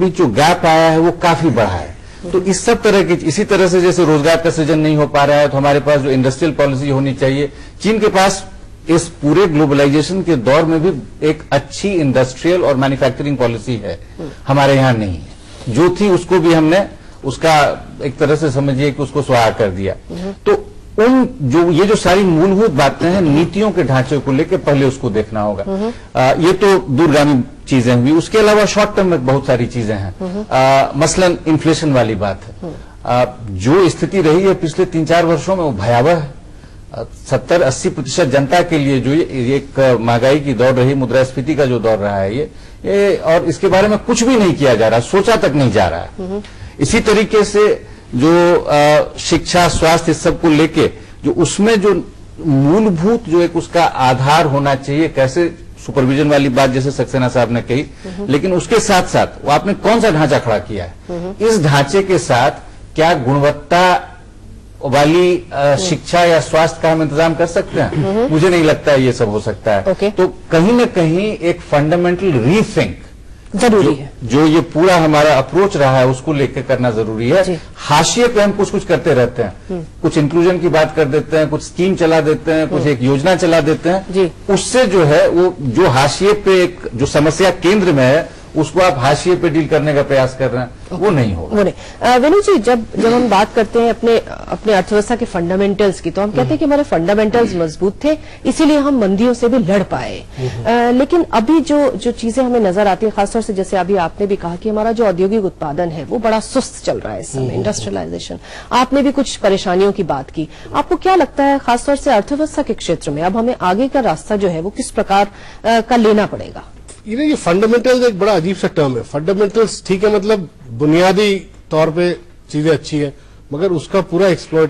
जो गैप आया है वो काफी बड़ा है। तो इस सब तरह की इसी तरह से जैसे रोजगार का सृजन नहीं हो पा रहा है, तो हमारे पास जो इंडस्ट्रियल पॉलिसी होनी चाहिए, चीन के पास इस पूरे ग्लोबलाइजेशन के दौर में भी एक अच्छी इंडस्ट्रियल और मैन्युफैक्चरिंग पॉलिसी है, हमारे यहाँ नहीं है। जो थी उसको भी हमने उसका एक तरह से समझिए कि उसको स्वाहा कर दिया। तो ये जो सारी मूलभूत बातें हैं, नीतियों के ढांचे को लेकर पहले उसको देखना होगा। ये तो दूरगामी चीजें हुई। उसके अलावा शॉर्ट टर्म में बहुत सारी चीजें हैं। मसलन इन्फ्लेशन वाली बात है। जो स्थिति रही है पिछले 3-4 वर्षों में वो भयावह है। 70-80% जनता के लिए जो एक महंगाई की दौड़ रही, मुद्रास्फीति का जो दौर रहा है ये और इसके बारे में कुछ भी नहीं किया जा रहा, सोचा तक नहीं जा रहा है। इसी तरीके से जो शिक्षा, स्वास्थ्य, इस सब को लेके जो उसमें जो मूलभूत जो एक उसका आधार होना चाहिए, कैसे सुपरविजन वाली बात जैसे सक्सेना साहब ने कही, लेकिन उसके साथ साथ वो आपने कौन सा ढांचा खड़ा किया है, इस ढांचे के साथ क्या गुणवत्ता वाली शिक्षा या स्वास्थ्य का हम इंतजाम कर सकते हैं? मुझे नहीं लगता है ये सब हो सकता है। तो कहीं न कहीं एक फंडामेंटल रीथिंक जरूरी है। जो ये पूरा हमारा अप्रोच रहा है उसको लेकर करना जरूरी है। हाशिए पे हम कुछ कुछ करते रहते हैं, कुछ इंक्लूजन की बात कर देते हैं, कुछ स्कीम चला देते हैं, कुछ एक योजना चला देते हैं। उससे जो है वो जो हाशिए पे एक जो समस्या केंद्र में है उसको आप हाशिए पे डील करने का प्रयास कर रहे हैं, वो नहीं होगा। वेणु जी, जब हम बात करते हैं अपने अर्थव्यवस्था के फंडामेंटल्स की, तो हम कहते हैं कि हमारे फंडामेंटल्स मजबूत थे, इसीलिए हम मंदियों से भी लड़ पाए। लेकिन अभी जो चीजें हमें नजर आती है, खासतौर से जैसे अभी आपने भी कहा कि हमारा जो औद्योगिक उत्पादन है वो बड़ा सुस्त चल रहा है इस समय, इंडस्ट्रियलाइजेशन। आपने भी कुछ परेशानियों की बात की। आपको क्या लगता है खासतौर से अर्थव्यवस्था के क्षेत्र में अब हमें आगे का रास्ता जो है वो किस प्रकार का लेना पड़ेगा? ये फंडामेंटल्स एक बड़ा अजीब सा टर्म है। फंडामेंटल्स ठीक है, मतलब बुनियादी तौर पे चीजें अच्छी है, मगर उसका पूरा एक्सप्लॉइट